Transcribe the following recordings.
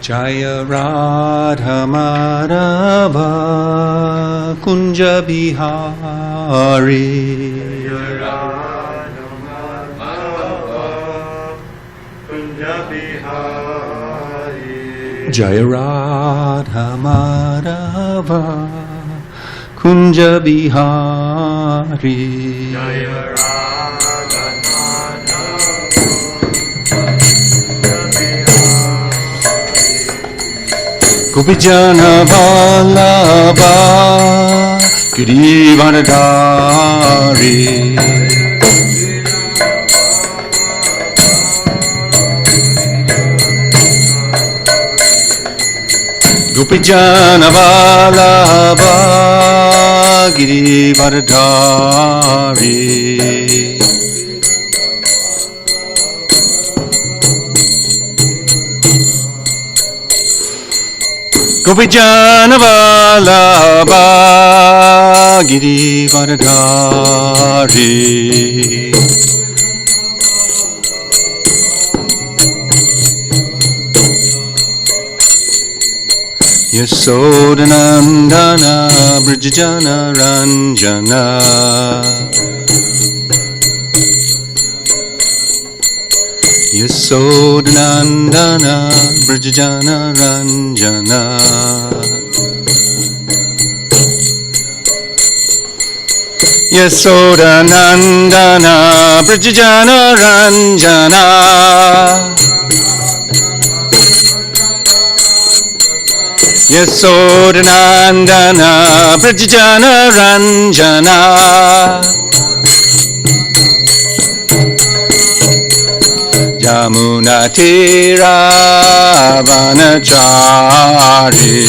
Jaya Radha Madhava Kunja Bihari. Jaya Radha Madhava Kunja Bihari. Jaya Radha Madhava Kunja Bihari. Jaya Radha Gopijana Vallabha Girivardhari. Gopijana Vallabha Girivardhari. Gopijana Vallabha Girivardhari. Yasodanandana Brajajana Ranjana. Yasodanandana Brajajana Ranjana. Yasodanandana Brajajana Ranjana. Yasodanandana Brajajana Ranjana. Yamuna Tira Vanachari.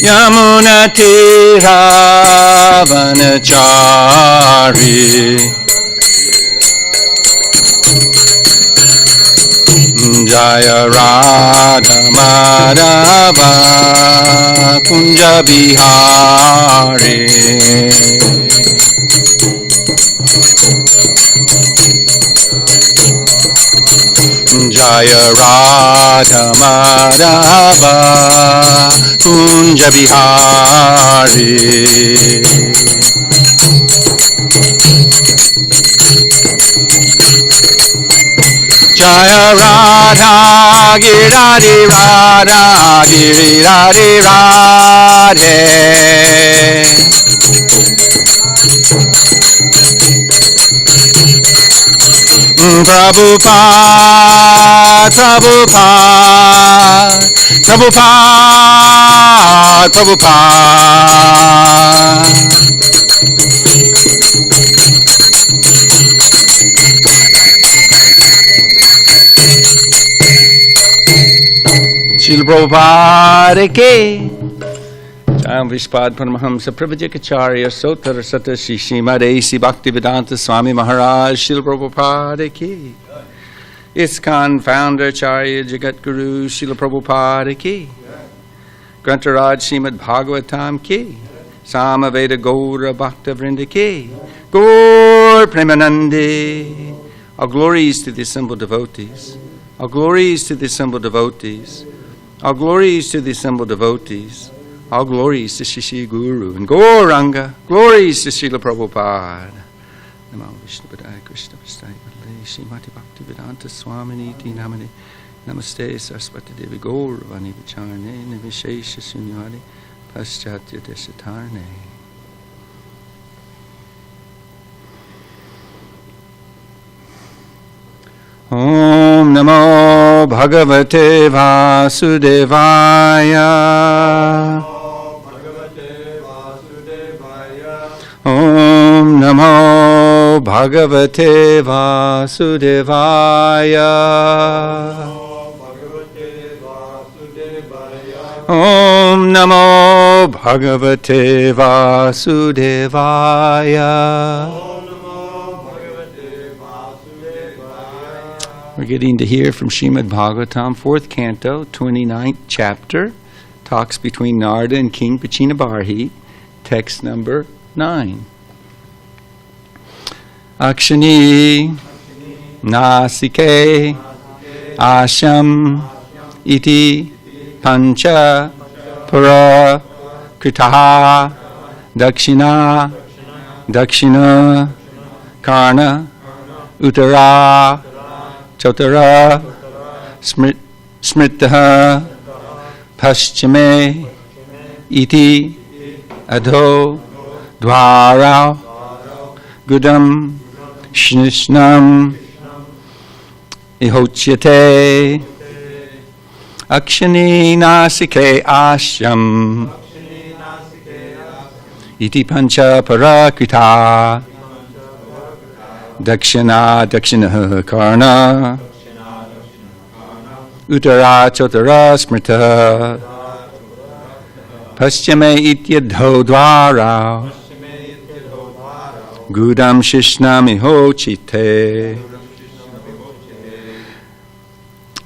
Yamuna Tira Vanachari. Jaya Radha Madhava Kunja Bihari. Jaya Radha Madhava Kunja Bihari. Jaya Radha Girari Radha Girirari Radhe. Prabhupada, Prabhupada, Prabhupada, Prabhupada. Srila Prabhupada ki. Jayam Vishpad Paramahamsa Prabhajakacharya Sotar Sata Shishimade Si Bhaktivedanta Swami Maharaj Srila Prabhupada ki. ISKCON founder Acharya Jagat Guru Srila Prabhupada ki. Grantaraj Srimad Bhagavatam ki. Samaveda Gaura Bhakta Vrinda ki. Gaur Premanande. All glories to the assembled devotees. All glories to the assembled devotees. All glories to the assembled devotees. All glories to Shishi Guru and Gauranga. Glories to Srila Prabhupada. Namo Vishnu Padaya Krishna Prasthaya Padale Srimati Bhaktivedanta Swaminiti Namane. Namaste Saraswati Devi Gauravani Vicharne Nivishesha Sunyari Paschatya Deshatarne. Om Namo Bhagavate Vasudevaya. Om Namo Bhagavate Vasudevaya. Om Namo Bhagavate Vasudevaya. We're getting to hear from Srimad Bhagavatam, 4th canto, 29th chapter. Talks between Narada and King Pachinabarhi. Text number 9. Akshani nasike asham iti pancha para kritaha dakshina dakshina karna uttara chotara smritaha paschime iti adho dvara gudam shishnam ihochyate akshani nasike ashyam iti pancha parakrita dakshina dakshina karna uttara chotara smrita paschime ityadho dvara gudam shishnam ihochite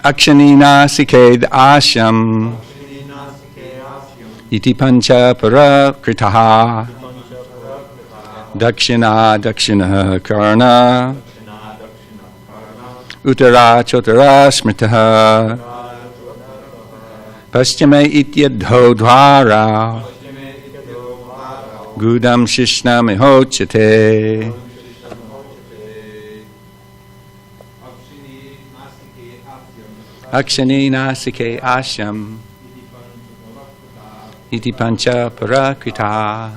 akshani nasike asham iti pancha parakritaha dakshina dakshina karna uttara chotara smritaha paschime ityadho dvara gudam shishnam ihochite akshani nasike asham iti pancha parakrita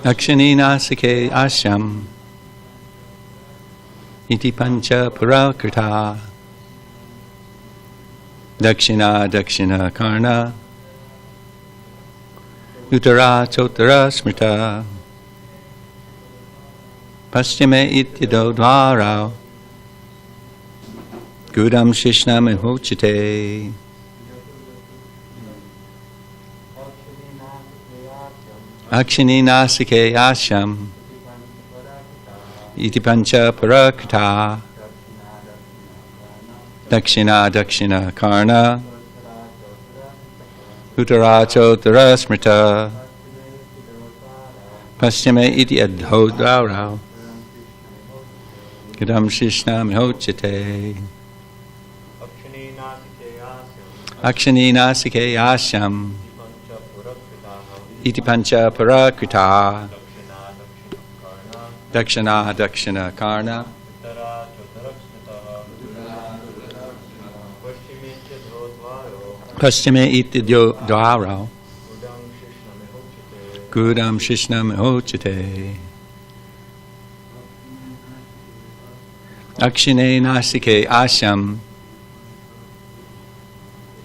akshani nasike asham iti pancha parakrita dakshina dakshina karna uttara chotara smrita paschime ityado dvara gudam shishnam ihochite akshani nasike asham iti pancha parakrita dakshina dakshina karna uttara chotara smrita paschime iti adho dvara gudam shishnam ihochite akshani nasike asham iti pancha parakrita dakshina dakshina karna paschime iti dvara gudam shishnam ihochite akshine nasike asham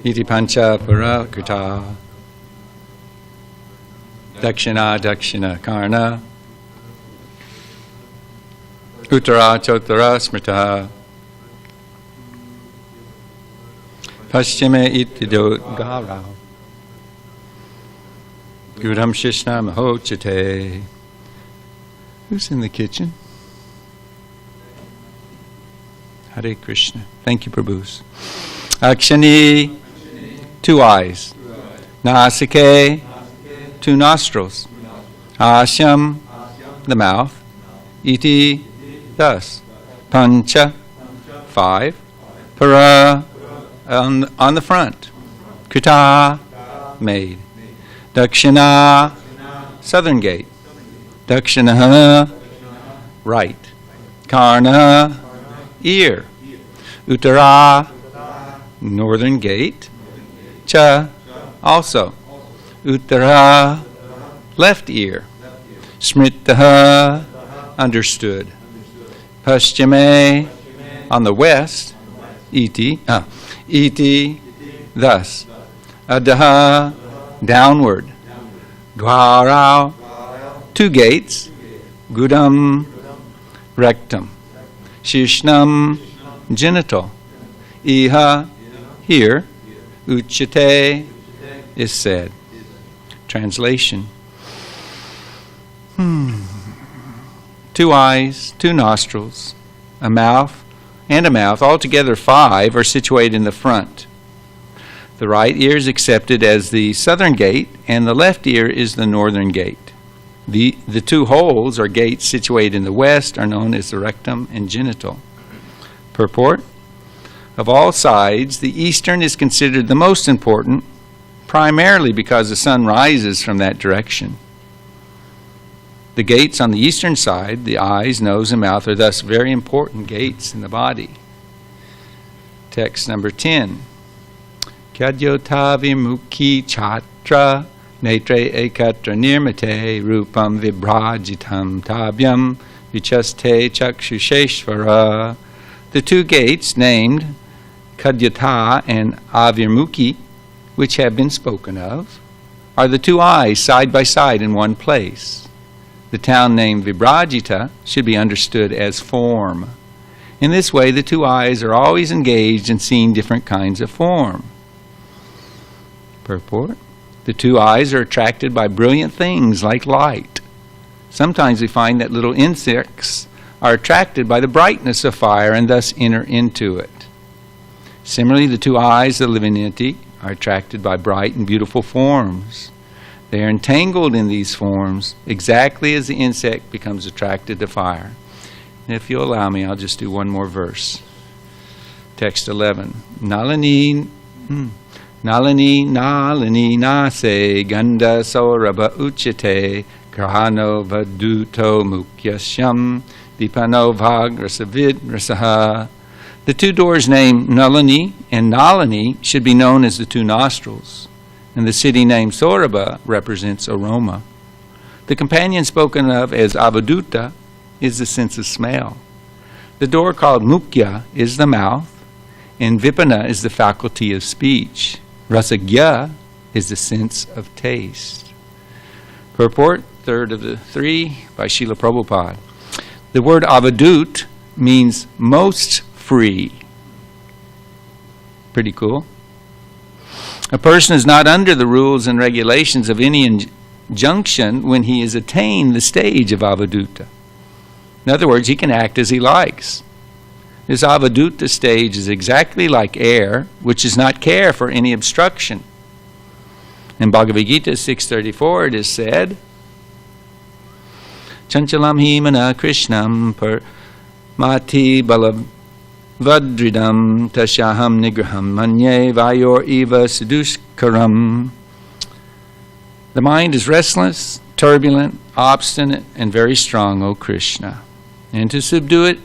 iti pancha parakrita dakshina dakshina karna uttara chotara smrita paschime iti dvara gudam shishnam ihochite. Who's in the kitchen? Hare Krishna. Thank you, Prabhus. Akshani, 2 eyes. Nasike, 2 nostrils. Asham, the mouth. Iti, thus. Pancha, 5. Para, on the front. Krita, made. Dakshina, southern gate. Dakshina, right. Karna, ear. Uttara, northern gate. Cha, also. Uttara, left ear. Smritaha, understood. Paschime, on the west. Iti, thus. Adaha, downward. Dvara, 2 gates. Gudam, rectum. Shishnam, genital. Iha, here. Uchite, is said. Translation. 2 eyes, 2 nostrils, a mouth, altogether 5, are situated in the front. The right ear is accepted as the southern gate, and the left ear is the northern gate. The 2 holes, or gates, situated in the west are known as the rectum and genital. Purport: of all sides, the eastern is considered the most important, primarily because the sun rises from that direction. The gates on the eastern side, the eyes, nose, and mouth, are thus very important gates in the body. Text number 10. Kyadyotavir mukhi chatra netre ekatra nirmate rupam vibrajitam tabyam vichaste chakshusheshvara. The 2 gates named Kadyata and Avirmukhi, which have been spoken of, are the 2 eyes side by side in one place. The town name Vibrajita should be understood as form. In this way, the 2 eyes are always engaged in seeing different kinds of form. Purport: the 2 eyes are attracted by brilliant things like light. Sometimes we find that little insects are attracted by the brightness of fire and thus enter into it. Similarly, the 2 eyes of the living entity are attracted by bright and beautiful forms. They are entangled in these forms exactly as the insect becomes attracted to fire. And if you'll allow me, I'll just do one more verse. Text 11. Nalini nase ganda saurabha uchite grahano vaduto mukyasyam dipano vagrasavid rasaha. The 2 doors named Nalini and Nalini should be known as the 2 nostrils, and the city named Saurabha represents aroma. The companion spoken of as Avaduta is the sense of smell. The door called Mukya is the mouth, and Vipana is the faculty of speech. Rasagya is the sense of taste. Purport, 3rd of the 3, by Srila Prabhupada. The word avadut means most free. Pretty cool. A person is not under the rules and regulations of any injunction when he has attained the stage of avaduta. In other words, he can act as he likes. This avaduta stage is exactly like air, which does not care for any obstruction. In Bhagavad Gita 6:34 it is said, Chanchalam himana krishnam par mati balavadridam tashaham nigraham manye vayor eva seduskaram. The mind is restless, turbulent, obstinate, and very strong, O Krishna. And to subdue it,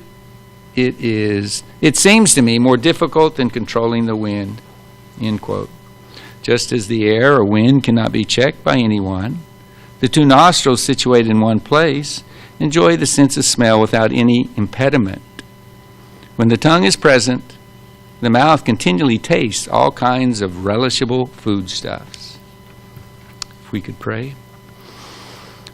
it seems to me more difficult than controlling the wind. End quote. Just as the air or wind cannot be checked by anyone, the 2 nostrils situated in one place enjoy the sense of smell without any impediment. When the tongue is present, the mouth continually tastes all kinds of relishable foodstuffs. If we could pray.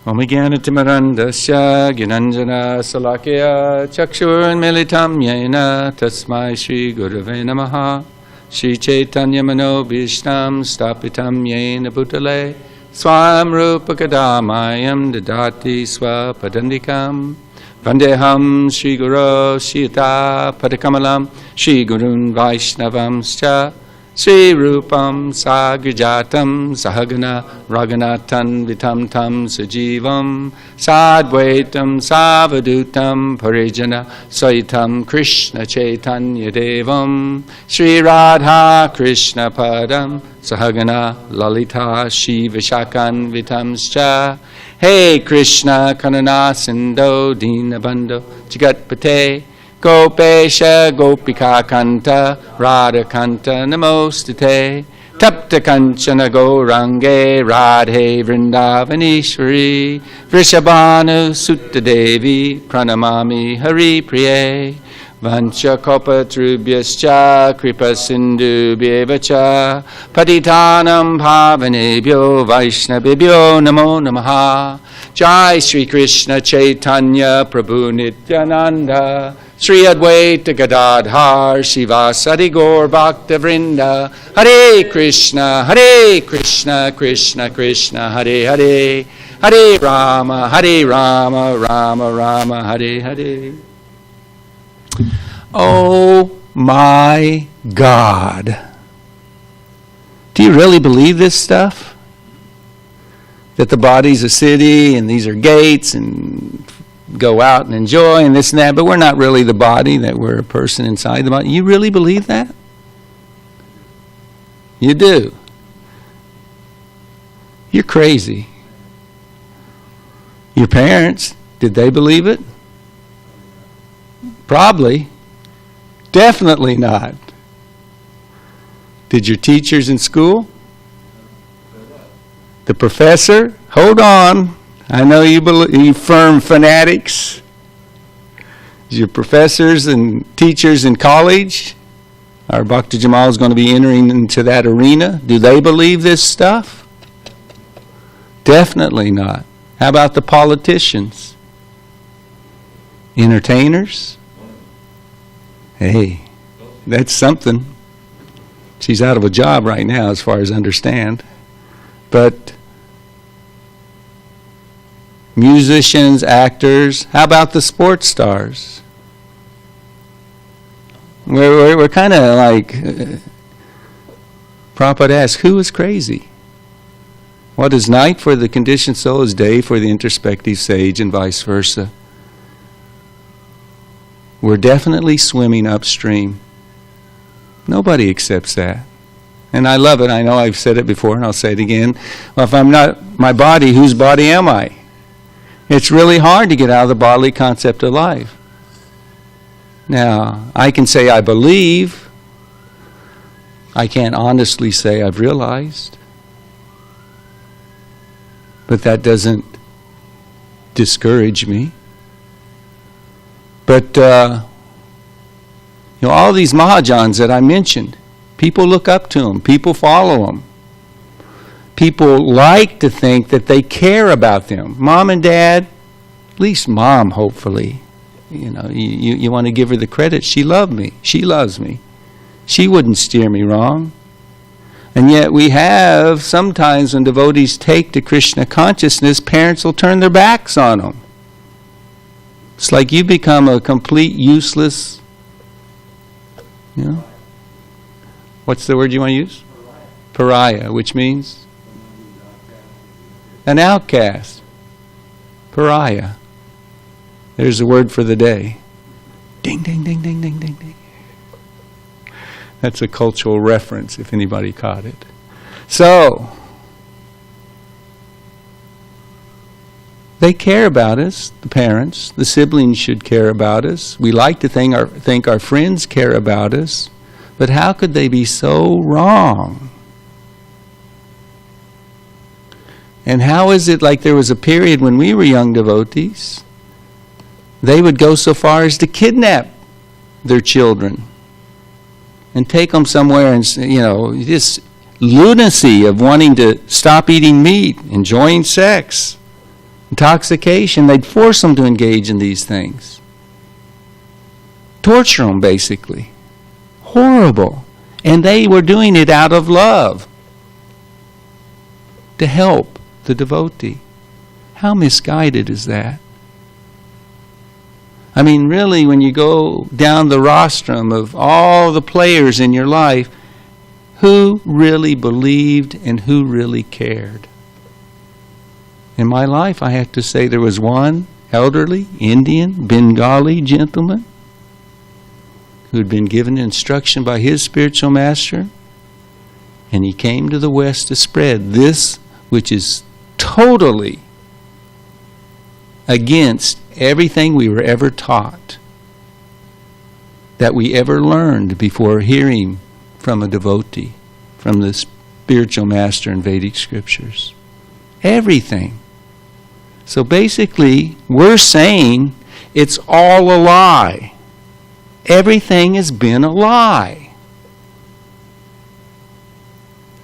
Om Jnanatimarandasya Gyananjana Salakya Chakshurmilitam Yena Tasmai Shri Gurave Namaha Shri Chaitanya Manobhishtam Stapitam Yena Bhutale Swam Rupa Kadamayam Dadati Swapadandikam Vandeham Shri Guru Shita Padakamalam Shri Gurun Vaishnavamscha Sri Rupam Sagrijatam Sahagana Raghunathan Vitam Tam Sajivam Sadvaitam Savadutam Parijana Saitam Krishna Chaitanya Devam Sri Radha Krishna Padam Sahagana Lalita Shiva Shakan Vitamscha Hey Krishna Kanana Sindho Dinabandho Jagatpate Gopesha Gopika Kanta Radha Kanta Namostate Tapta Kanchana Gourange Radhe Vrindavanishwari Vrishabhanu Sutta Devi Pranamami Hari Priye Vancha Kopatrubhyascha Kripa Sindhu Bhevacha Patitanam Bhavanebhyo Vaishnavibhyo Namo Namaha Jai Sri Krishna Chaitanya Prabhu Nityananda Sri Advaita Gadadhar Shivasadi Gaur Bhakta Vrinda. Hare Krishna, Krishna Krishna, Hare Hare, Hare Rama, Rama Rama, Hare Hare. Oh my God. Do you really believe this stuff? That the body's a city and these are gates and go out and enjoy and this and that, but we're not really the body, that we're a person inside the body. You really believe that? You do. You're crazy. Your parents, did they believe it? Probably. Definitely not. Did your teachers in school? The professor? Hold on. I know you firm fanatics. Your professors and teachers in college? Our Bhakti Jamal is going to be entering into that arena. Do they believe this stuff? Definitely not. How about the politicians? Entertainers? Hey, that's something. She's out of a job right now, as far as I understand. But musicians, actors, how about the sports stars? We're kind of like, Prabhupada asks, who is crazy? What is night for the conditioned soul is day for the introspective sage, and vice versa. We're definitely swimming upstream. Nobody accepts that. And I love it. I know I've said it before and I'll say it again. Well, if I'm not my body, whose body am I? It's really hard to get out of the bodily concept of life. Now, I can say I believe. I can't honestly say I've realized. But that doesn't discourage me. But, all these Mahajans that I mentioned, people look up to them. People follow them. People like to think that they care about them. Mom and dad, at least mom, hopefully. You want to give her the credit. She loved me. She loves me. She wouldn't steer me wrong. And yet we have, sometimes when devotees take to Krishna consciousness, parents will turn their backs on them. It's like you become a complete useless, What's the word you want to use? Pariah, which means? An outcast. Pariah. There's a word for the day. Ding, ding, ding, ding, ding, ding, ding. That's a cultural reference, if anybody caught it. So, they care about us, the parents. The siblings should care about us. We like to think our friends care about us. But how could they be so wrong? And how is it like there was a period when we were young devotees, they would go so far as to kidnap their children and take them somewhere and, this lunacy of wanting to stop eating meat, enjoying sex, intoxication. They'd force them to engage in these things. Torture them, basically. Horrible. And they were doing it out of love to help the devotee. How misguided is that? I mean, really, when you go down the rostrum of all the players in your life, who really believed and who really cared? In my life, I have to say there was one elderly Indian Bengali gentleman who had been given instruction by his spiritual master, and he came to the West to spread this, which is totally against everything we were ever taught, that we ever learned before hearing from a devotee, from the spiritual master in Vedic scriptures. Everything. So basically, we're saying it's all a lie. Everything has been a lie.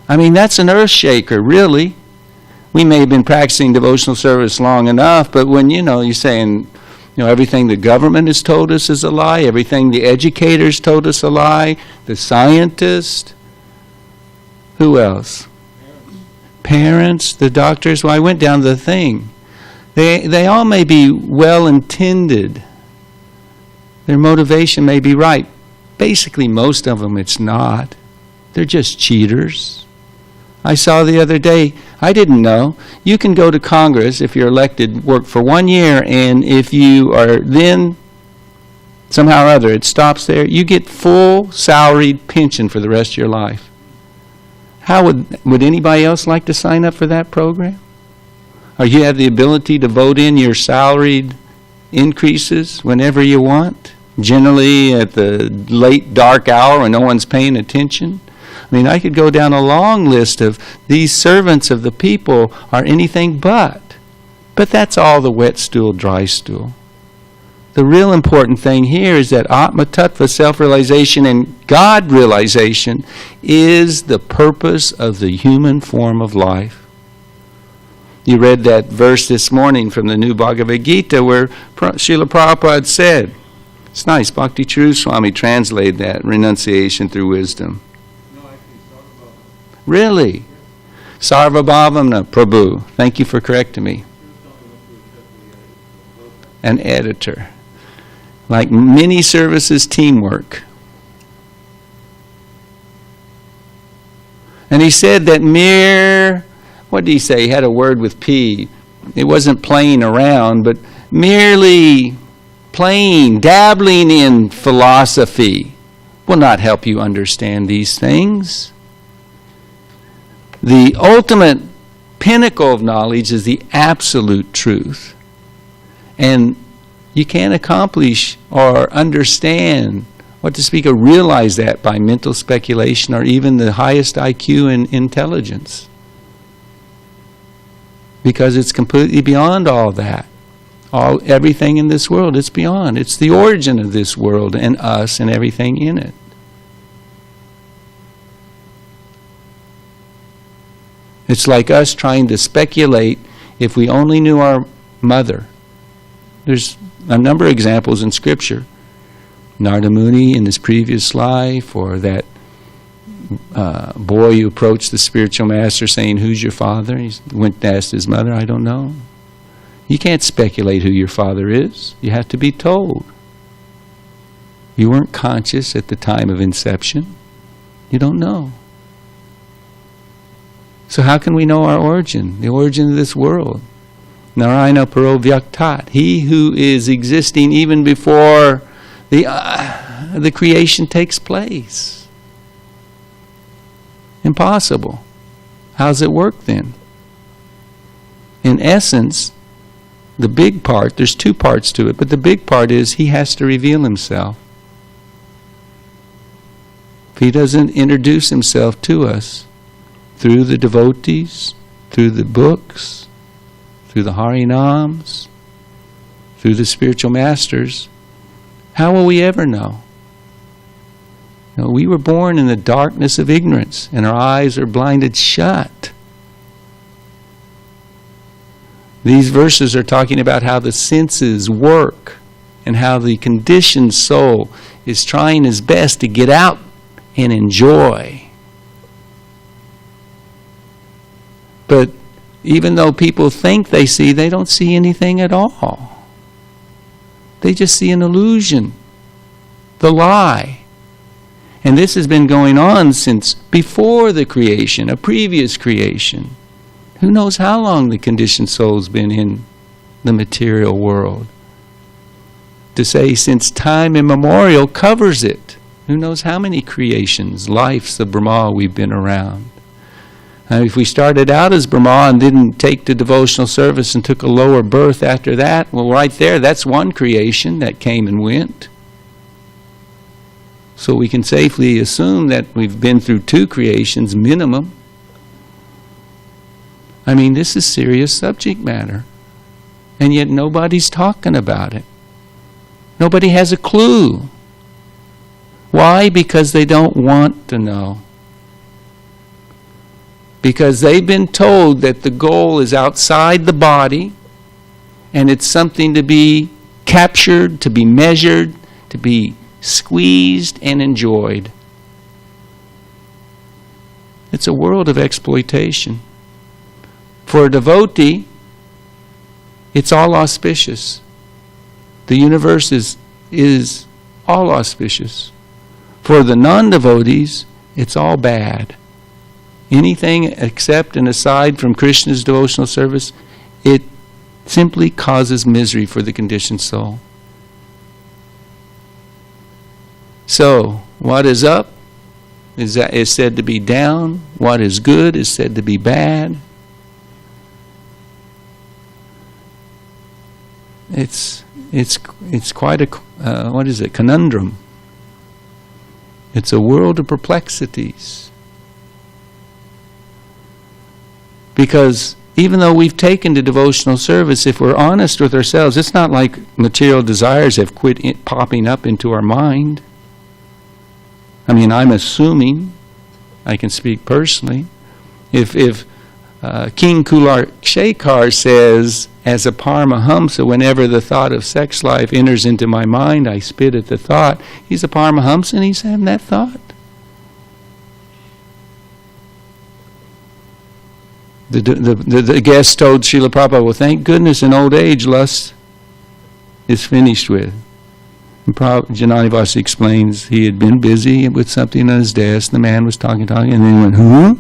I mean, that's an earth shaker, really. We may have been practicing devotional service long enough, but when, you're saying, Everything the government has told us is a lie. Everything the educators told us a lie. The scientists. Who else? Parents, the doctors. Well, I went down the thing. They all may be well-intended. Their motivation may be right. Basically, most of them it's not. They're just cheaters. I saw the other day, I didn't know, you can go to Congress if you're elected, work for 1 year, and if you are then, somehow or other, it stops there, you get full salaried pension for the rest of your life. How would anybody else like to sign up for that program? Or you have the ability to vote in your salaried increases whenever you want, generally at the late dark hour when no one's paying attention. I mean, I could go down a long list of these servants of the people are anything but. But that's all the wet stool, dry stool. The real important thing here is that Atma Tattva, self-realization, and God realization is the purpose of the human form of life. You read that verse this morning from the new Bhagavad Gita where Srila Prabhupada said, it's nice, Bhakti True Swami translated that, renunciation through wisdom. No, actually, Sarvabhavam. Really? Sarvabhavamna, Prabhu. Thank you for correcting me. An editor. Like many services, teamwork. And he said that what did he say? He had a word with P. It wasn't playing around, but merely playing, dabbling in philosophy will not help you understand these things. The ultimate pinnacle of knowledge is the absolute truth. And you can't accomplish or understand what to speak of, realize that by mental speculation or even the highest IQ and intelligence. Because it's completely beyond all that. Everything in this world, it's beyond. It's the origin of this world and us and everything in it. It's like us trying to speculate if we only knew our mother. There's a number of examples in Scripture. Narada Muni in his previous life, or that boy who approached the spiritual master saying, "Who's your father?" He went to ask his mother, "I don't know." You can't speculate who your father is. You have to be told. You weren't conscious at the time of inception. You don't know. So how can we know our origin, the origin of this world? Narayana Paro Vyaktat, he who is existing even before the creation takes place. Impossible. How's it work then? In essence, the big part, there's two parts to it, but the big part is he has to reveal himself. If he doesn't introduce himself to us through the devotees, through the books, through the Harinams, through the spiritual masters, how will we ever know? We were born in the darkness of ignorance, and our eyes are blinded shut. These verses are talking about how the senses work and how the conditioned soul is trying his best to get out and enjoy. But even though people think they see, they don't see anything at all. They just see an illusion, the lie. And this has been going on since before the creation, a previous creation. Who knows how long the conditioned soul's been in the material world? To say since time immemorial covers it. Who knows how many creations, lives of Brahma we've been around. If we started out as Brahma and didn't take to devotional service and took a lower birth after that, well, right there, that's one creation that came and went. So we can safely assume that we've been through two creations minimum. I mean, this is serious subject matter. And yet nobody's talking about it. Nobody has a clue. Why? Because they don't want to know. Because they've been told that the goal is outside the body and it's something to be captured, to be measured, to be squeezed and enjoyed. It's a world of exploitation. For a devotee, it's all auspicious. The universe is all auspicious. For the non-devotees, it's all bad. Anything except and aside from Krishna's devotional service, it simply causes misery for the conditioned soul. So, what is up is said to be down. What is good is said to be bad. It's quite a conundrum. It's a world of perplexities. Because even though we've taken to devotional service, if we're honest with ourselves, it's not like material desires have quit popping up into our mind. I mean, I'm assuming, I can speak personally, if King Kular Shekhar says, as a Paramahamsa, whenever the thought of sex life enters into my mind, I spit at the thought, he's a Paramahamsa and he's having that thought. The guest told Srila Prabhupada, well, thank goodness in old age lust is finished with. And Janani Vasa explains he had been busy with something on his desk. The man was talking, and then he went, huh?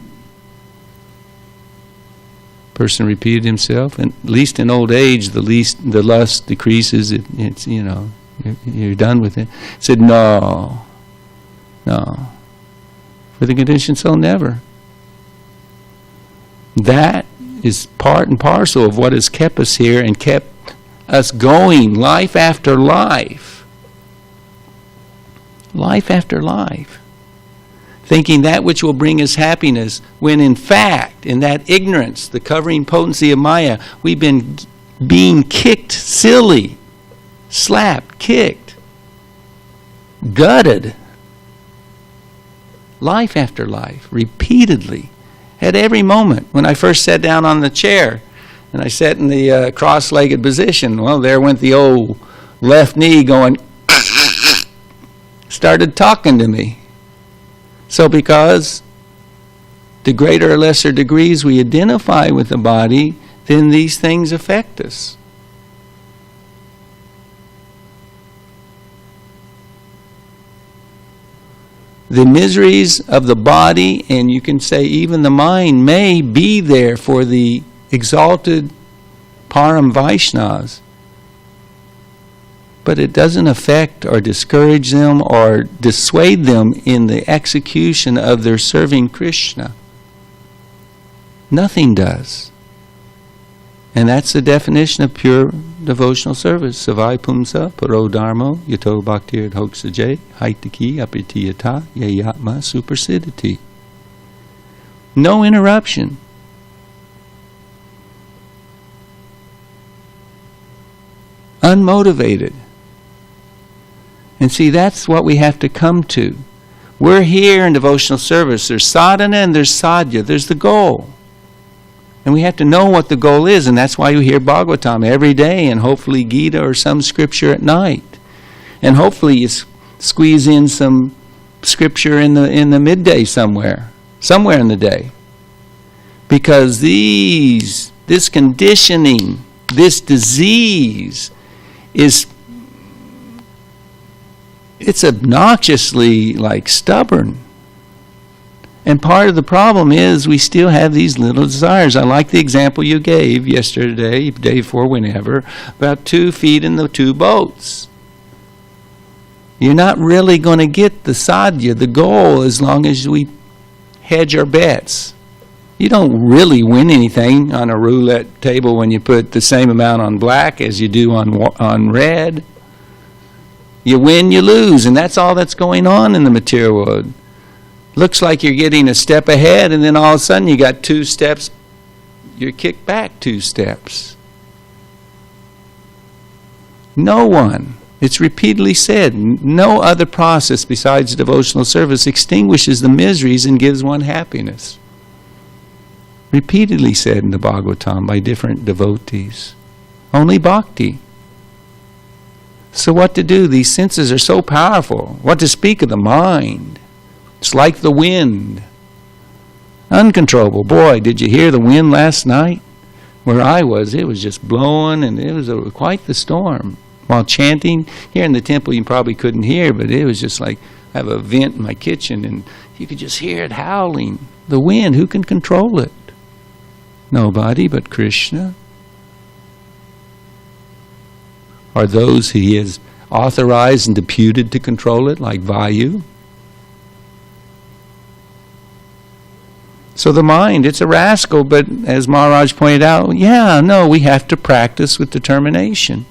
Person repeated himself, and at least in old age, the lust decreases. It's you're done with it. Said no. For the conditioned soul, never. That is part and parcel of what has kept us here and kept us going life after life. Life after life. Thinking that which will bring us happiness, when in fact, in that ignorance, the covering potency of Maya, we've been being kicked silly, slapped, kicked, gutted. Life after life, repeatedly. At every moment. When I first sat down on the chair and I sat in the cross-legged position, well, there went the old left knee going, started talking to me. So because to greater or lesser degrees we identify with the body, then these things affect us. The miseries of the body, and you can say even the mind, may be there for the exalted Param Vaishnavas, but it doesn't affect or discourage them or dissuade them in the execution of their serving Krishna. Nothing does. And that's the definition of pure devotional service. Savai pumsa paro dharmo yato bhaktir hoksajay haitaki apitiyata yayatma supersiditi. No interruption. Unmotivated. And see, that's what we have to come to. We're here in devotional service. There's sadhana and there's sadhya. There's the goal. And we have to know what the goal is, and that's why you hear Bhagavatam every day, and hopefully Gita or some scripture at night. And hopefully you squeeze in some scripture in the midday somewhere in the day. Because this conditioning, this disease it's obnoxiously stubborn. And part of the problem is we still have these little desires. I like the example you gave yesterday, day before, whenever, about 2 feet in the 2 boats. You're not really going to get the sadhya, the goal, as long as we hedge our bets. You don't really win anything on a roulette table when you put the same amount on black as you do on red. You win, you lose, and that's all that's going on in the material world. Looks like you're getting a step ahead, and then all of a sudden you got 2 steps, you're kicked back 2 steps. No one, it's repeatedly said, no other process besides devotional service extinguishes the miseries and gives one happiness. Repeatedly said in the Bhagavatam by different devotees. Only bhakti. So what to do? These senses are so powerful. What to speak of the mind? It's like the wind. Uncontrollable. Boy, did you hear the wind last night? Where I was, it was just blowing, and it was quite the storm. While chanting, here in the temple you probably couldn't hear, but it was just like, I have a vent in my kitchen, and you could just hear it howling. The wind, who can control it? Nobody but Krishna. Are those he has authorized and deputed to control it, like Vayu? So the mind, it's a rascal, but as Maharaj pointed out, we have to practice with determination.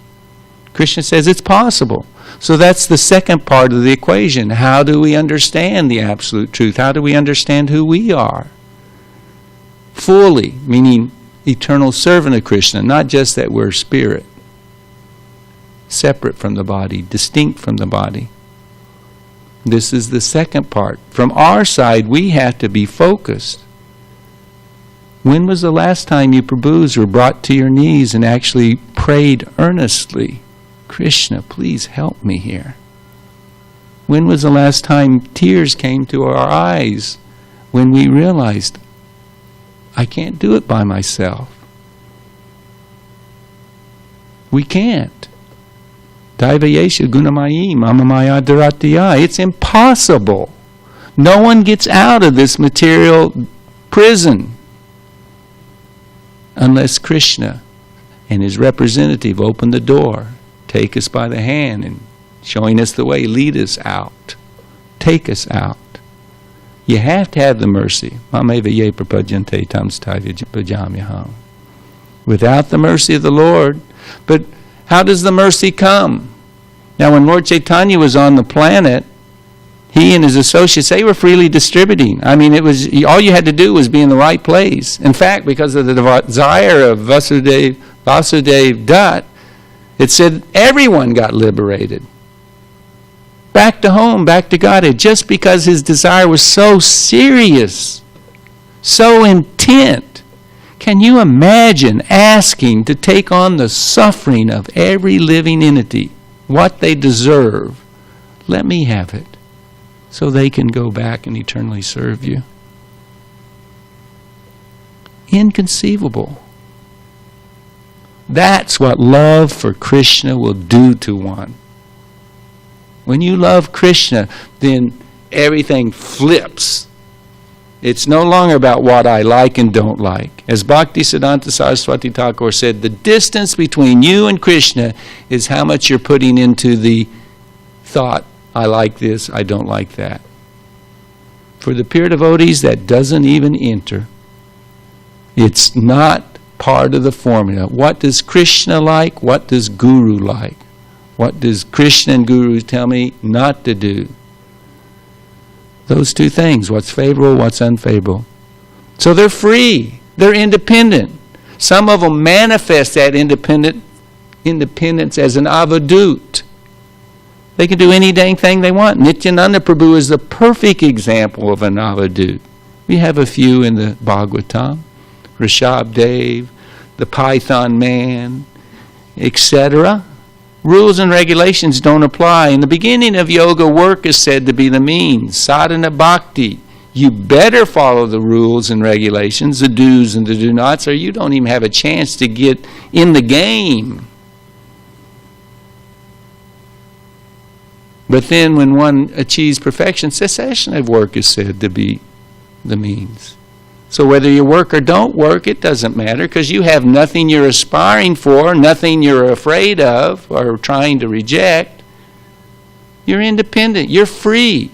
Krishna says it's possible. So that's the second part of the equation. How do we understand the absolute truth? How do we understand who we are? Fully, meaning eternal servant of Krishna, not just that we're spirit. Separate from the body, distinct from the body. This is the second part. From our side, we have to be focused. When was the last time you Prabhus were brought to your knees and actually prayed earnestly, Krishna, please help me here? When was the last time tears came to our eyes when we realized, I can't do it by myself? We can't. Daivayesha gunamayi mamamaya dharatya. It's impossible. No one gets out of this material prison unless Krishna and his representative open the door, take us by the hand and showing us the way, lead us out, take us out. You have to have the mercy. Without the mercy of the Lord. But how does the mercy come? Now when Lord Chaitanya was on the planet, he and his associates, they were freely distributing. I mean, it was all you had to do was be in the right place. In fact, because of the desire of Vasudev Dutt, it said everyone got liberated. Back to home, back to Godhead, just because his desire was so serious, so intent. Can you imagine asking to take on the suffering of every living entity, what they deserve? Let me have it, so they can go back and eternally serve you. Inconceivable. That's what love for Krishna will do to one. When you love Krishna, then everything flips. It's no longer about what I like and don't like. As Bhaktisiddhanta Saraswati Thakur said, the distance between you and Krishna is how much you're putting into the thought, I like this, I don't like that. For the pure devotees, that doesn't even enter. It's not part of the formula. What does Krishna like? What does Guru like? What does Krishna and Guru tell me not to do? Those two things, what's favorable, what's unfavorable. So they're free. They're independent. Some of them manifest that independence as an avadut. They can do any dang thing they want. Nityananda Prabhu is the perfect example of an avadut. We have a few in the Bhagavatam. Rishabh Dev, the Python Man, etc. Rules and regulations don't apply. In the beginning of yoga, work is said to be the means. Sadhana bhakti. You better follow the rules and regulations, the do's and the do-nots, or you don't even have a chance to get in the game. But then when one achieves perfection, cessation of work is said to be the means. So whether you work or don't work, it doesn't matter, because you have nothing you're aspiring for, nothing you're afraid of or trying to reject. You're independent. You're free.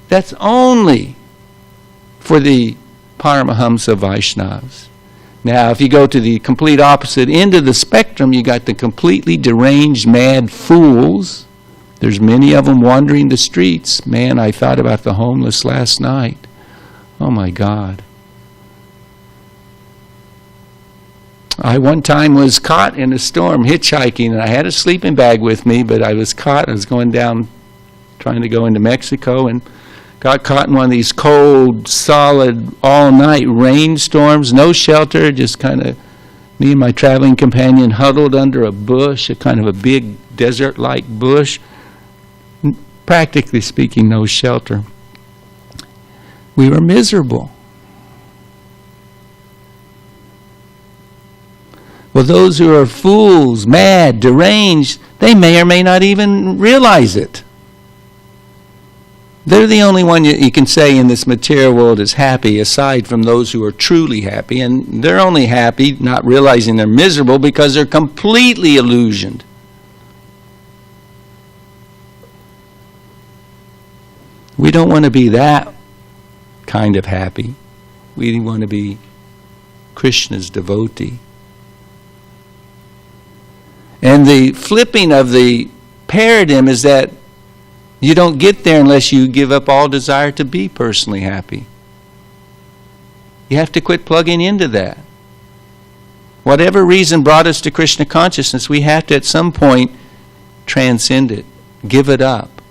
That's only for the Paramahamsa Vaishnavas. Now, if you go to the complete opposite end of the spectrum, you got the completely deranged, mad fools. There's many of them wandering the streets. Man, I thought about the homeless last night. Oh my God. I one time was caught in a storm hitchhiking, and I had a sleeping bag with me, but I was caught. I was going down, trying to go into Mexico, and got caught in one of these cold, solid, all-night rainstorms, no shelter, just kind of Me and my traveling companion huddled under a bush, a kind of a big desert-like bush, practically speaking, no shelter. We were miserable. Well, those who are fools, mad, deranged, they may or may not even realize it. They're the only one you can say in this material world is happy, aside from those who are truly happy. And they're only happy, not realizing they're miserable, because they're completely illusioned. We don't want to be that kind of happy. We want to be Krishna's devotee. And the flipping of the paradigm is that you don't get there unless you give up all desire to be personally happy. You have to quit plugging into that. Whatever reason brought us to Krishna consciousness, we have to at some point transcend it, give it up.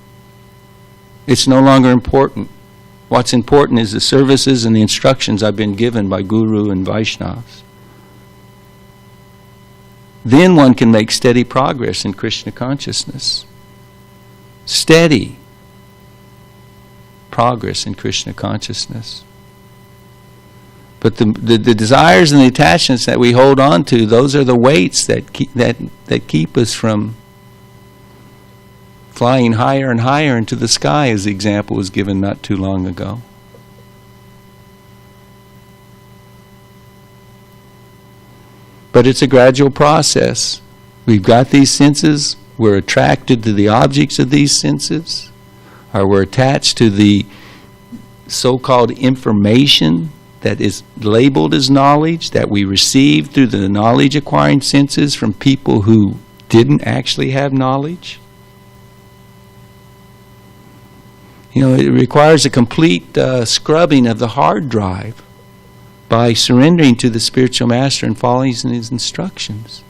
It's no longer important. What's important is the services and the instructions I've been given by Guru and Vaishnavas. Then one can make steady progress in Krishna consciousness. Steady progress in Krishna consciousness. But the desires and the attachments that we hold on to, those are the weights that keep us from flying higher and higher into the sky, as the example was given not too long ago. But it's a gradual process. We've got these senses. We're attracted to the objects of these senses, or we're attached to the so-called information that is labeled as knowledge that we receive through the knowledge-acquiring senses from people who didn't actually have knowledge. You know, it requires a complete scrubbing of the hard drive by surrendering to the spiritual master and following his instructions.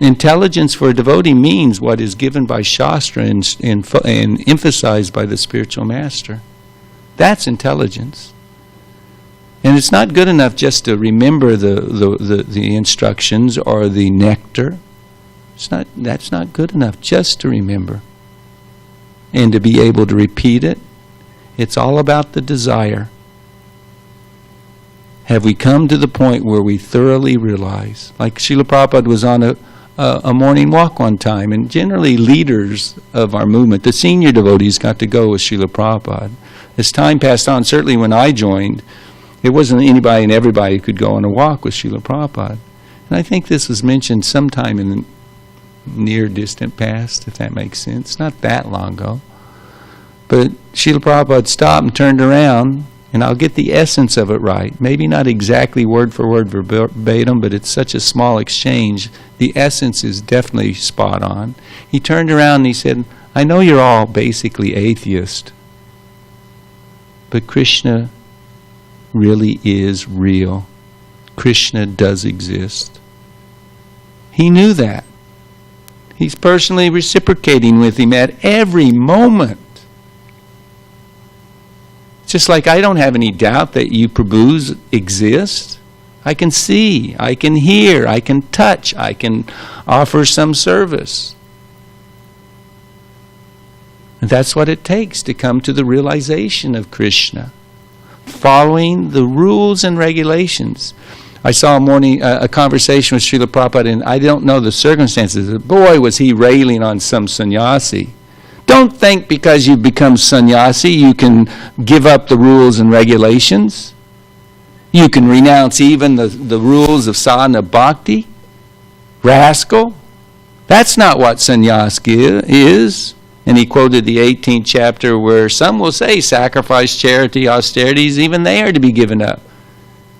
Intelligence for a devotee means what is given by Shastra and emphasized by the spiritual master. That's intelligence. And it's not good enough just to remember the instructions or the nectar. That's not good enough just to remember and to be able to repeat it. It's all about the desire. Have we come to the point where we thoroughly realize, like Srila Prabhupada was on a morning walk one time, and generally leaders of our movement, the senior devotees, got to go with Srila Prabhupada. As time passed on, certainly when I joined, it wasn't anybody and everybody who could go on a walk with Srila Prabhupada. And I think this was mentioned sometime in the near distant past, if that makes sense. Not that long ago. But Srila Prabhupada stopped and turned around, and I'll get the essence of it right. Maybe not exactly word for word verbatim, but it's such a small exchange. The essence is definitely spot on. He turned around and he said, I know you're all basically atheist, but Krishna really is real. Krishna does exist. He knew that. He's personally reciprocating with him at every moment. Just like I don't have any doubt that you Prabhus exist. I can see, I can hear, I can touch, I can offer some service. And that's what it takes to come to the realization of Krishna. Following the rules and regulations. I saw a conversation with Srila Prabhupada, and I don't know the circumstances. Boy, was he railing on some sannyasi. Don't think because you've become sannyasi you can give up the rules and regulations. You can renounce even the rules of sadhana bhakti. Rascal. That's not what sannyas is. And he quoted the 18th chapter where some will say sacrifice, charity, austerities, even they are to be given up.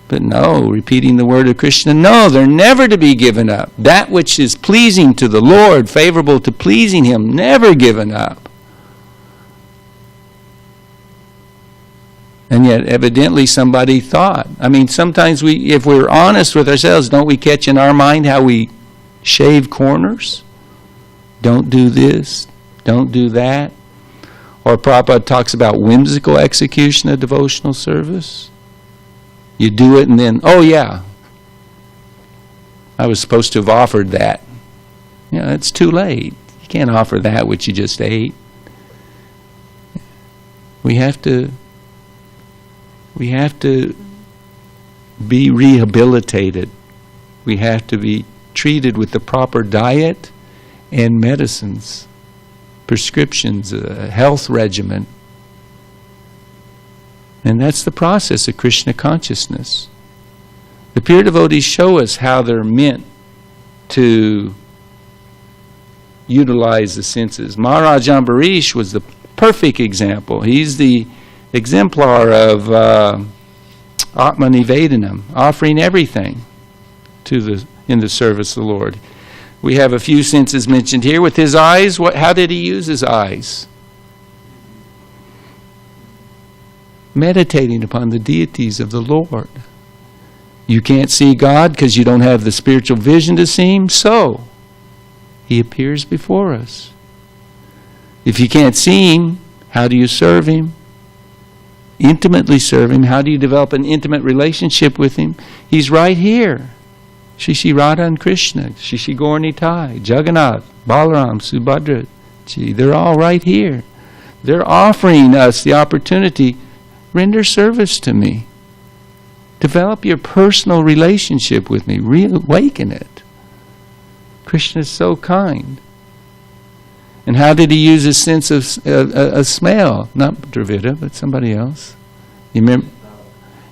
But no, repeating the word of Krishna, no, they're never to be given up. That which is pleasing to the Lord, favorable to pleasing Him, never given up. And yet, evidently, somebody thought. I mean, sometimes if we're honest with ourselves, don't we catch in our mind how we shave corners? Don't do this, don't do that. Or Prabhupada talks about whimsical execution of devotional service. You do it and then, oh yeah, I was supposed to have offered that. It's too late. You can't offer that which you just ate. We have to be rehabilitated. We have to be treated with the proper diet and medicines, prescriptions, a health regimen. And that's the process of Krishna consciousness. The pure devotees show us how they're meant to utilize the senses. Maharaj Ambarish was the perfect example. He's the exemplar of Atmanivedanam, offering everything in the service of the Lord. We have a few senses mentioned here. With his eyes, how did he use his eyes? Meditating upon the deities of the Lord. You can't see God because you don't have the spiritual vision to see Him, so He appears before us. If you can't see Him, how do you serve Him? Intimately serve Him. How do you develop an intimate relationship with Him? He's right here. Shri Radha and Krishna, Shri Gaur Nitai, Jagannath, Balaram, Subhadra, they're all right here. They're offering us the opportunity, render service to me. Develop your personal relationship with me. Reawaken it. Krishna is so kind. And how did he use his sense of smell? Not Dravida, but somebody else. You remember?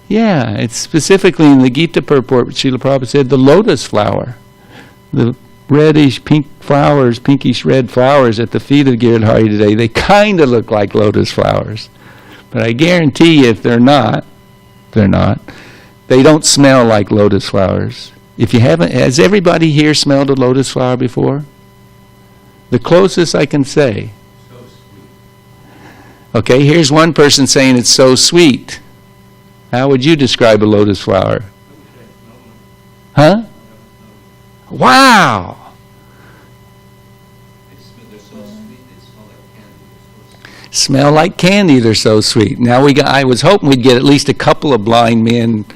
Yeah, it's specifically in the Gita purport, Srila Prabhupada said, the lotus flower. The reddish pink flowers, pinkish red flowers at the feet of Giridhari today, they kind of look like lotus flowers. But I guarantee you if they're not, they don't smell like lotus flowers. If you haven't, has everybody here smelled a lotus flower before? The closest I can say. So sweet. Okay, here's one person saying it's so sweet. How would you describe a lotus flower? Huh? Wow! They're so sweet, they smell like candy. Smell like candy, they're so sweet. Now I was hoping we'd get at least a couple of blind men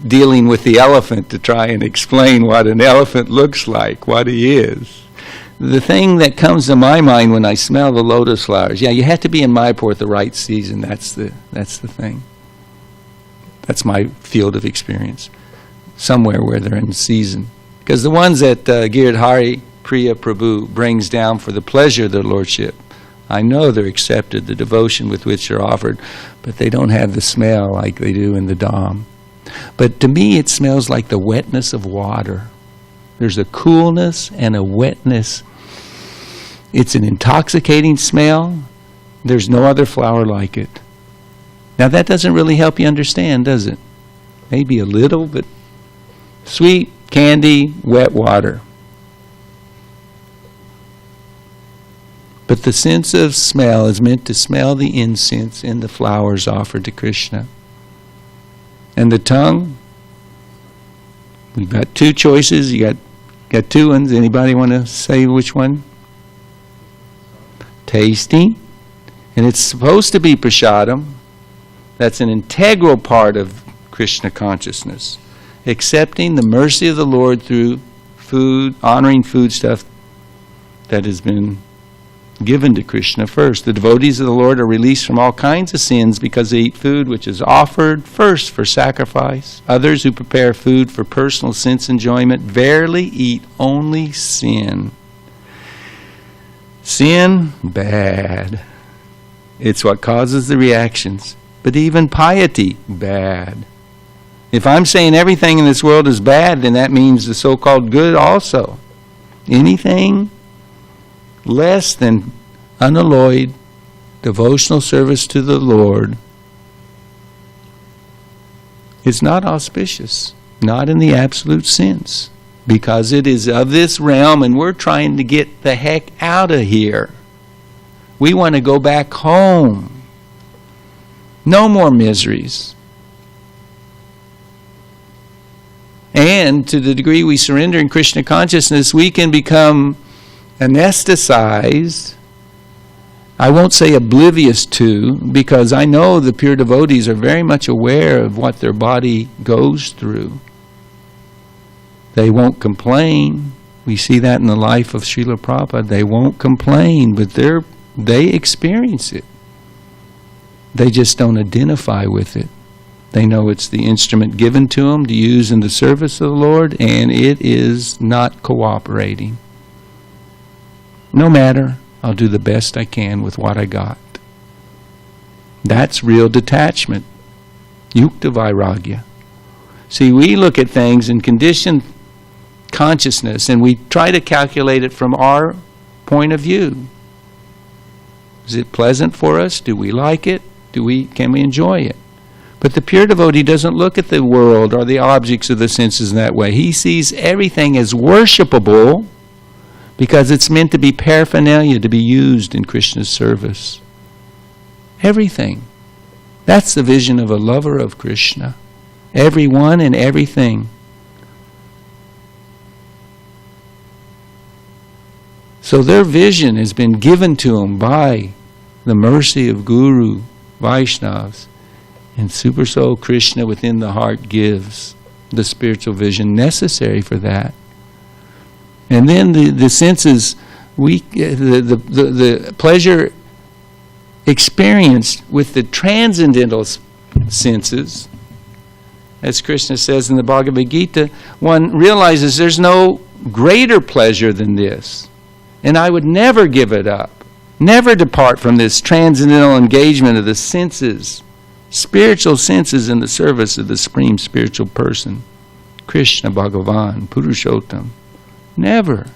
dealing with the elephant to try and explain what an elephant looks like, what he is. The thing that comes to my mind when I smell the lotus flowers, you have to be in Mayapur at the right season. That's the thing. That's my field of experience. Somewhere where they're in season. Because the ones that Giridhari Priya Prabhu brings down for the pleasure of their lordship, I know they're accepted, the devotion with which they're offered, but they don't have the smell like they do in the Dham. But to me, it smells like the wetness of water. There's a coolness and a wetness. It's an intoxicating smell. There's no other flower like it. Now that doesn't really help you understand, does it? Maybe a little, but sweet, candy, wet water. But the sense of smell is meant to smell the incense in the flowers offered to Krishna. And the tongue, we've got two choices. You got two ones. Anybody want to say which one? Tasting. And it's supposed to be prasadam. That's an integral part of Krishna consciousness. Accepting the mercy of the Lord through food, honoring food stuff that has been given to Krishna first. The devotees of the Lord are released from all kinds of sins because they eat food which is offered first for sacrifice. Others who prepare food for personal sense enjoyment verily eat only sin. Sin, bad. It's what causes the reactions. But even piety, bad. If I'm saying everything in this world is bad, then that means the so-called good also. Anything less than unalloyed devotional service to the Lord is not auspicious, not in the absolute sense, because it is of this realm and we're trying to get the heck out of here. We want to go back home. No more miseries. And to the degree we surrender in Krishna consciousness, we can become anesthetized. I won't say oblivious to, because I know the pure devotees are very much aware of what their body goes through. They won't complain. We see that in the life of Srila Prabhupada. They won't complain, but they experience it. They just don't identify with it. They know it's the instrument given to them to use in the service of the Lord, and it is not cooperating. No matter, I'll do the best I can with what I got. That's real detachment. Yukta Vairagya. See, we look at things in conditioned consciousness, and we try to calculate it from our point of view. Is it pleasant for us? Do we like it? Can we enjoy it? But the pure devotee doesn't look at the world or the objects of the senses in that way. He sees everything as worshipable because it's meant to be paraphernalia, to be used in Krishna's service. Everything. That's the vision of a lover of Krishna. Everyone and everything. So their vision has been given to them by the mercy of Guru, Vaishnavas, and Super Soul Krishna within the heart gives the spiritual vision necessary for that. And then the senses, the pleasure experienced with the transcendental senses, as Krishna says in the Bhagavad Gita, one realizes there's no greater pleasure than this. And I would never give it up, never depart from this transcendental engagement of the senses, spiritual senses in the service of the Supreme Spiritual Person, Krishna Bhagavan, Purushottam. Never.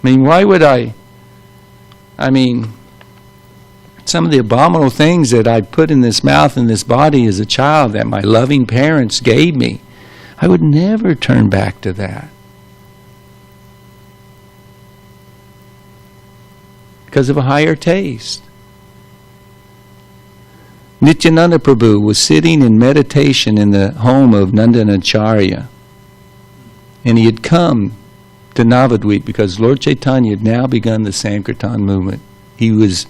Why would I some of the abominable things that I put in this mouth and this body as a child that my loving parents gave me, I would never turn back to that. Because of a higher taste. Nityananda Prabhu was sitting in meditation in the home of Nandanacharya. And he had come to Navadvip because Lord Chaitanya had now begun the Sankirtan movement. He was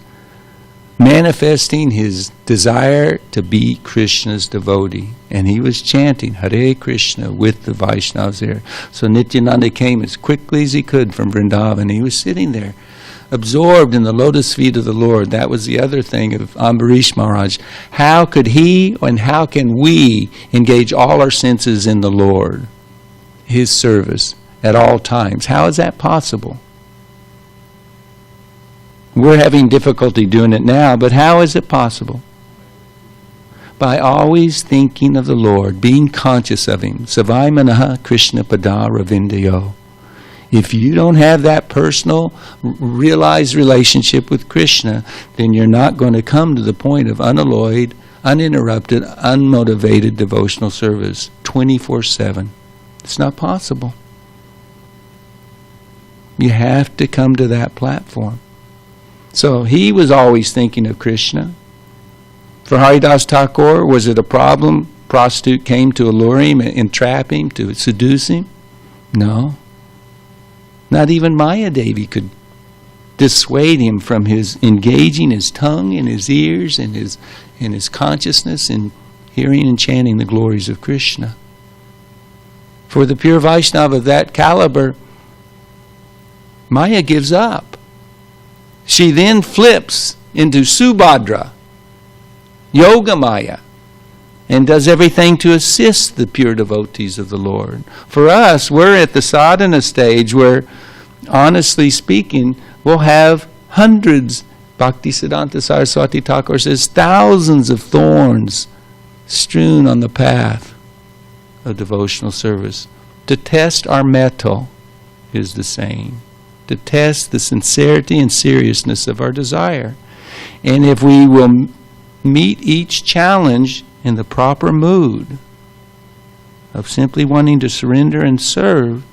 manifesting his desire to be Krishna's devotee. And he was chanting Hare Krishna with the Vaishnavas there. So Nityananda came as quickly as he could from Vrindavan. He was sitting there, absorbed in the lotus feet of the Lord. That was the other thing of Ambarish Maharaj. How could he and how can we engage all our senses in the Lord, His service, at all times? How is that possible? We're having difficulty doing it now, but how is it possible? By always thinking of the Lord, being conscious of Him. Savai Manaha Krishna Pada Ravindayo. If you don't have that personal, realized relationship with Krishna, then you're not going to come to the point of unalloyed, uninterrupted, unmotivated devotional service 24/7. It's not possible. You have to come to that platform. So he was always thinking of Krishna. For Haridas Thakur, was it a problem? Prostitute came to allure him, entrap him, to seduce him? No. Not even Maya Devi could dissuade him from his engaging his tongue and his ears and his consciousness in hearing and chanting the glories of Krishna. For the pure Vaishnava of that caliber, Maya gives up. She then flips into Subhadra, Yoga Maya, and does everything to assist the pure devotees of the Lord. For us, we're at the sadhana stage where, honestly speaking, we'll have hundreds, Bhaktisiddhanta Saraswati Thakur says, thousands of thorns strewn on the path of devotional service. To test our mettle is the saying. To test the sincerity and seriousness of our desire. And if we will meet each challenge in the proper mood of simply wanting to surrender and serve,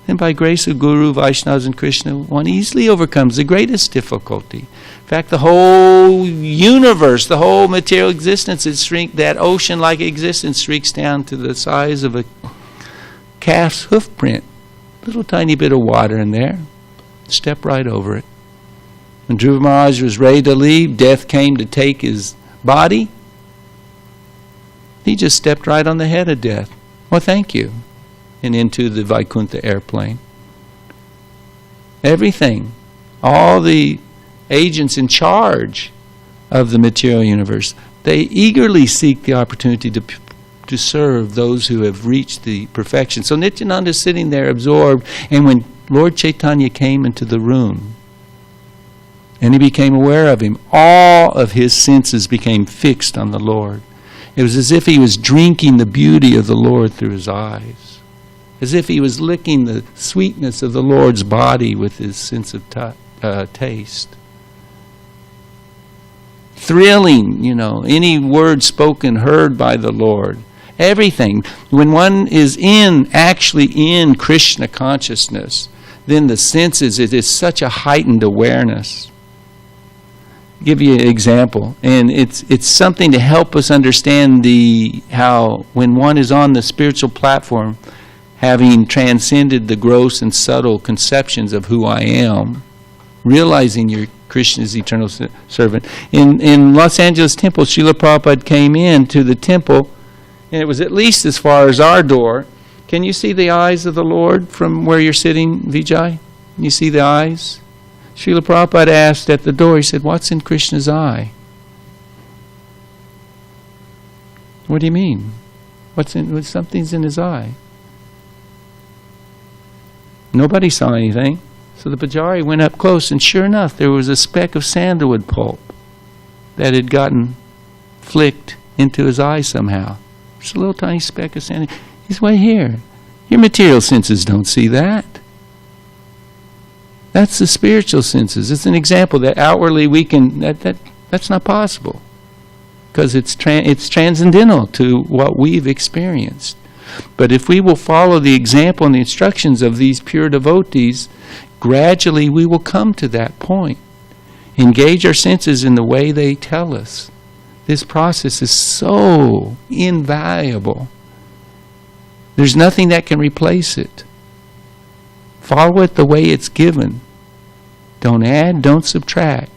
then by grace of Guru, Vaishnavas, and Krishna, one easily overcomes the greatest difficulty. In fact, the whole universe, the whole material existence, that ocean-like existence shrinks down to the size of a calf's hoof print. Little tiny bit of water in there. Step right over it. When Dhruva Maharaj was ready to leave, death came to take his body. He just stepped right on the head of death. Well, thank you. and into the Vaikuntha airplane. Everything. All the agents in charge of the material universe, they eagerly seek the opportunity to serve those who have reached the perfection. So Nityananda is sitting there absorbed, and when Lord Chaitanya came into the room and he became aware of him, all of his senses became fixed on the Lord. It was as if he was drinking the beauty of the Lord through his eyes, as if he was licking the sweetness of the Lord's body with his sense of taste. Thrilling, any word spoken, heard by the Lord. Everything. When one is actually in Krishna consciousness, then the senses, it is such a heightened awareness. I'll give you an example, and it's something to help us understand how when one is on the spiritual platform, having transcended the gross and subtle conceptions of who I am, realizing you're Krishna's eternal servant. In Los Angeles Temple, Srila Prabhupada came into the temple, and it was at least as far as our door. Can you see the eyes of the Lord from where you're sitting, Vijay? Can you see the eyes? Srila Prabhupada asked at the door, he said, "What's in Krishna's eye?" What do you mean? Something's in his eye. Nobody saw anything. So the Pujari went up close, and sure enough, there was a speck of sandalwood pulp that had gotten flicked into his eye somehow. Just a little tiny speck of sandalwood. He's way here. Your material senses don't see that. That's the spiritual senses. It's an example that outwardly we can, that's not possible, because it's transcendental to what we've experienced. But if we will follow the example and the instructions of these pure devotees, gradually we will come to that point. Engage our senses in the way they tell us. This process is so invaluable. There's nothing that can replace it. Follow it the way it's given. Don't add, don't subtract.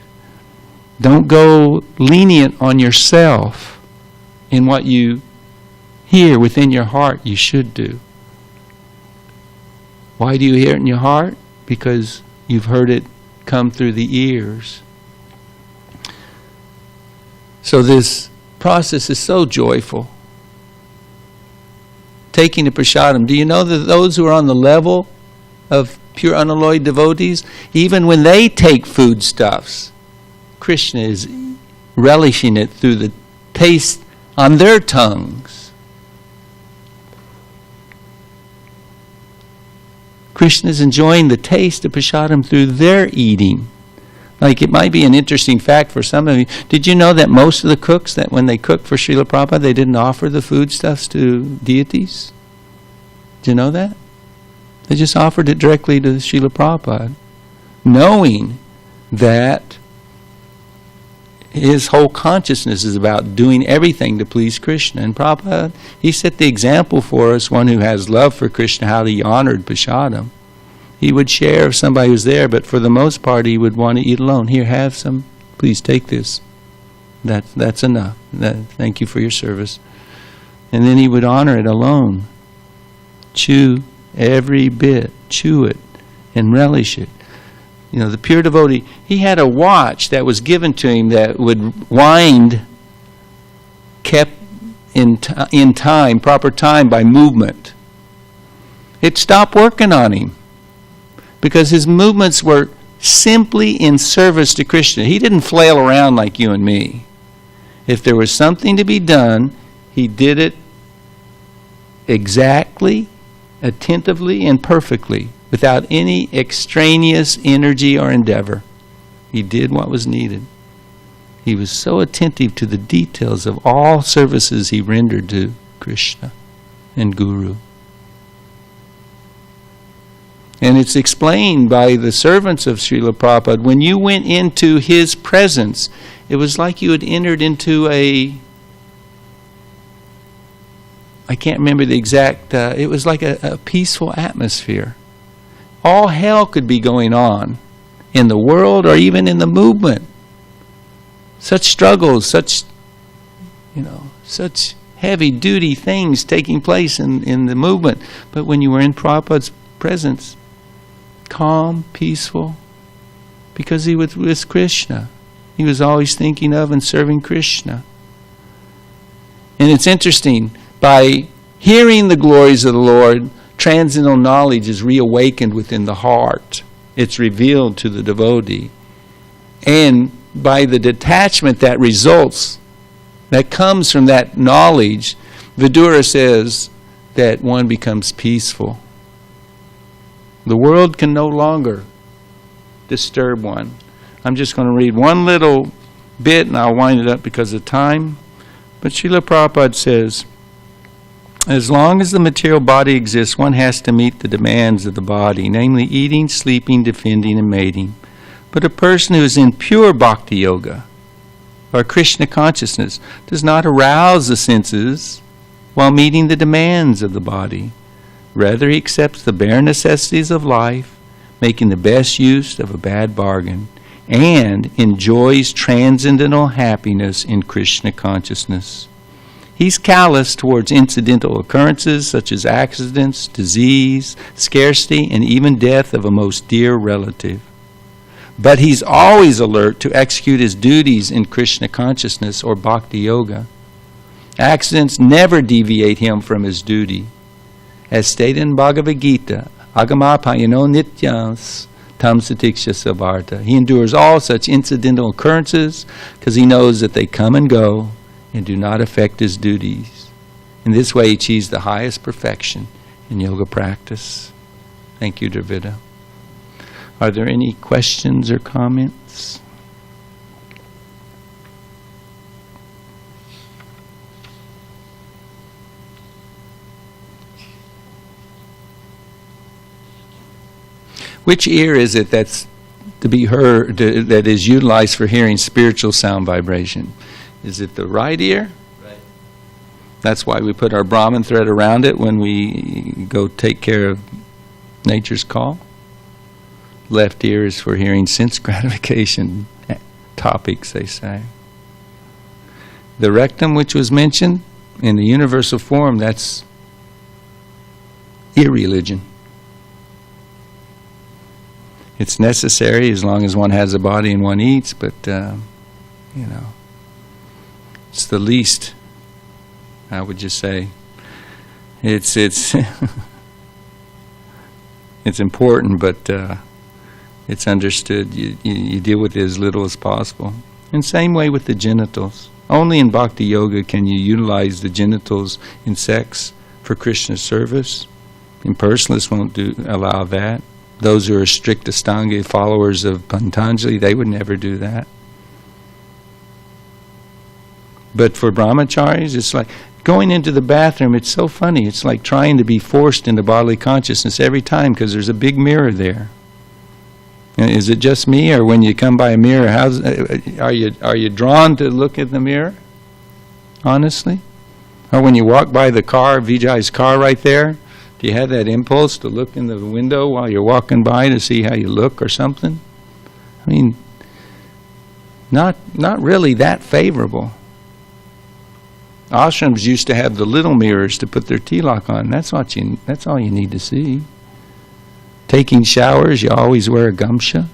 Don't go lenient on yourself in what you hear within your heart you should do. Why do you hear it in your heart? Because you've heard it come through the ears. So this process is so joyful. Taking the prasadam. Do you know that those who are on the level of pure unalloyed devotees, even when they take foodstuffs, Krishna is relishing it through the taste on their tongues. Krishna is enjoying the taste of prasadam through their eating. Like, it might be an interesting fact for some of you. Did you know that most of the cooks, that when they cooked for Srila Prabhupada, they didn't offer the foodstuffs to deities? Did you know that? They just offered it directly to Srila Prabhupada, knowing that his whole consciousness is about doing everything to please Krishna. And Prabhupada, he set the example for us, one who has love for Krishna, how he honored prasadam. He would share if somebody was there, but for the most part he would want to eat alone. Here, have some. Please take this. That's enough. Thank you for your service. And then he would honor it alone. Chew every bit. Chew it and relish it. You know, the pure devotee, he had a watch that was given to him that would wind, kept in time, proper time by movement. It stopped working on him because his movements were simply in service to Krishna. He didn't flail around like you and me. If there was something to be done, he did it exactly, attentively, and perfectly, without any extraneous energy or endeavor. He did what was needed. He was so attentive to the details of all services he rendered to Krishna and Guru. And it's explained by the servants of Srila Prabhupada. When you went into his presence, it was like you had entered into I can't remember the exact, it was like a peaceful atmosphere. All hell could be going on in the world or even in the movement. Such struggles, such heavy-duty things taking place in the movement. But when you were in Prabhupada's presence, calm, peaceful, because he was with Krishna. He was always thinking of and serving Krishna. And it's interesting, by hearing the glories of the Lord, transcendental knowledge is reawakened within the heart. It's revealed to the devotee. And by the detachment that results, that comes from that knowledge, Vidura says that one becomes peaceful. The world can no longer disturb one. I'm just going to read one little bit and I'll wind it up because of time. But Srila Prabhupada says, as long as the material body exists, one has to meet the demands of the body, namely eating, sleeping, defending, and mating. But a person who is in pure bhakti yoga, or Krishna consciousness, does not arouse the senses while meeting the demands of the body. Rather, he accepts the bare necessities of life, making the best use of a bad bargain, and enjoys transcendental happiness in Krishna consciousness. He's callous towards incidental occurrences such as accidents, disease, scarcity, and even death of a most dear relative. But he's always alert to execute his duties in Krishna consciousness or bhakti yoga. Accidents never deviate him from his duty. As stated in Bhagavad Gita, Agamapayano nityas tam satiksha savarta. He endures all such incidental occurrences because he knows that they come and go and do not affect his duties. In this way, he achieves the highest perfection in yoga practice. Thank you, Dravida. Are there any questions or comments? Which ear is it that's to be heard, that is utilized for hearing spiritual sound vibration? Is it the right ear? Right. That's why we put our Brahman thread around it when we go take care of nature's call. Left ear is for hearing sense gratification topics, they say. The rectum, which was mentioned in the universal form, that's irreligion. It's necessary as long as one has a body and one eats, but, it's the least, I would just say. It's it's important, but it's understood. You deal with it as little as possible. And same way with the genitals. Only in Bhakti Yoga can you utilize the genitals in sex for Krishna service. Impersonalists won't allow that. Those who are strict Astanga followers of Patanjali, they would never do that. But for brahmacharis, it's like going into the bathroom. It's so funny. It's like trying to be forced into bodily consciousness every time because there's a big mirror there. And is it just me, or when you come by a mirror, are you drawn to look at the mirror? Honestly? Or when you walk by the car, Vijay's car right there, do you have that impulse to look in the window while you're walking by to see how you look or something? I mean, not really that favorable. Ashrams used to have the little mirrors to put their tilak on. That's all you need to see. Taking showers, you always wear a gamsha.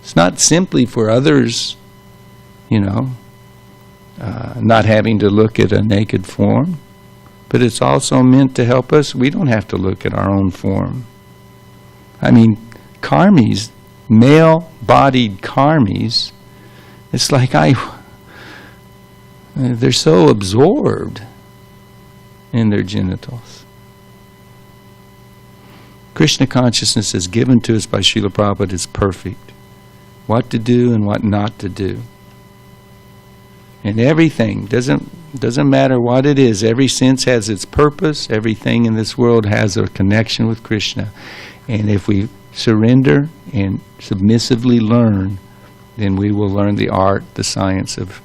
It's not simply for others, not having to look at a naked form, but it's also meant to help us. We don't have to look at our own form. I mean, karmis, male-bodied karmis, it's like they're so absorbed in their genitals. Krishna consciousness is given to us by Srila Prabhupada is perfect. What to do and what not to do. And everything, doesn't matter what it is, every sense has its purpose, everything in this world has a connection with Krishna. And if we surrender and submissively learn, then we will learn the art, the science of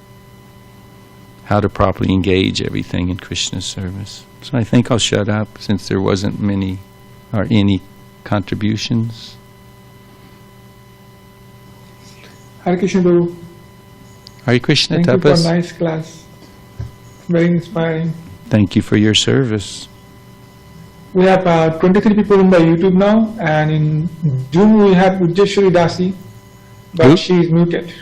how to properly engage everything in Krishna's service. So I think I'll shut up since there wasn't many or any contributions. Hare Krishna Guru. Hare Krishna, Thank Tapas. you for a nice class. Very inspiring. Thank you for your service. We have 23 people in the YouTube now, and in Zoom we have HG Dasi, but Who? she is muted.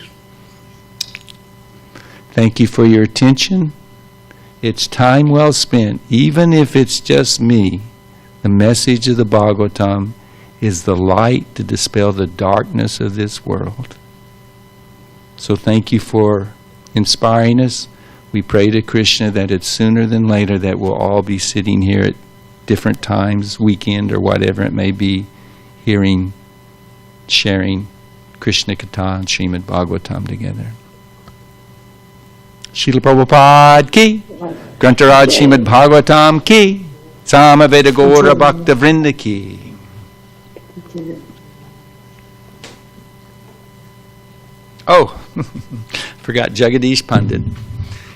Thank you for your attention. It's time well spent, even if it's just me. The message of the Bhagavatam is the light to dispel the darkness of this world. So thank you for inspiring us. We pray to Krishna that it's sooner than later that we'll all be sitting here at different times, weekend or whatever it may be, sharing Krishna Katha and Srimad Bhagavatam together. Srila Prabhupada ki, Grantaraj Srimad Bhagavatam ki, Samaveda Gaura Bhakta Vrinda ki. Oh, forgot Jagadish Pandit.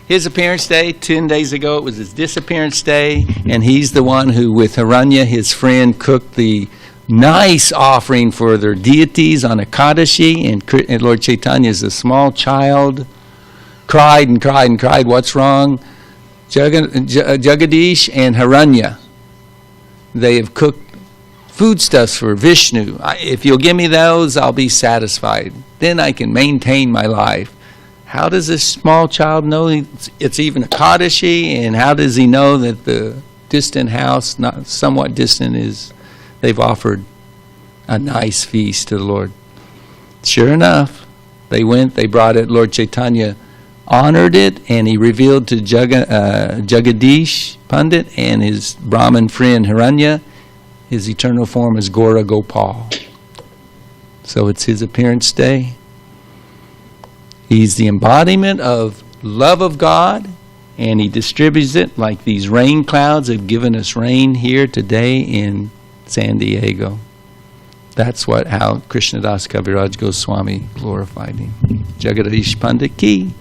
His appearance day, 10 days ago, it was his disappearance day, and he's the one who, with Haranya, his friend, cooked the nice offering for their deities on Ekadashi, and Lord Chaitanya, as a small child, cried and cried and cried, what's wrong? Jagadish and Haranya, they have cooked foodstuffs for Vishnu. If you'll give me those, I'll be satisfied. Then I can maintain my life. How does this small child know it's even Ekadashi, and how does he know that the distant house, not somewhat distant, they've offered a nice feast to the Lord? Sure enough, they brought it, Lord Chaitanya honored it, and he revealed to Jagadish Pandit and his Brahmin friend Haranya, his eternal form is Gaura Gopal. So it's his appearance day. He's the embodiment of love of God, and he distributes it like these rain clouds have given us rain here today in SanDiego. That's how Krishnadas Kaviraj Goswami glorified him. Jagadish Pandit ki.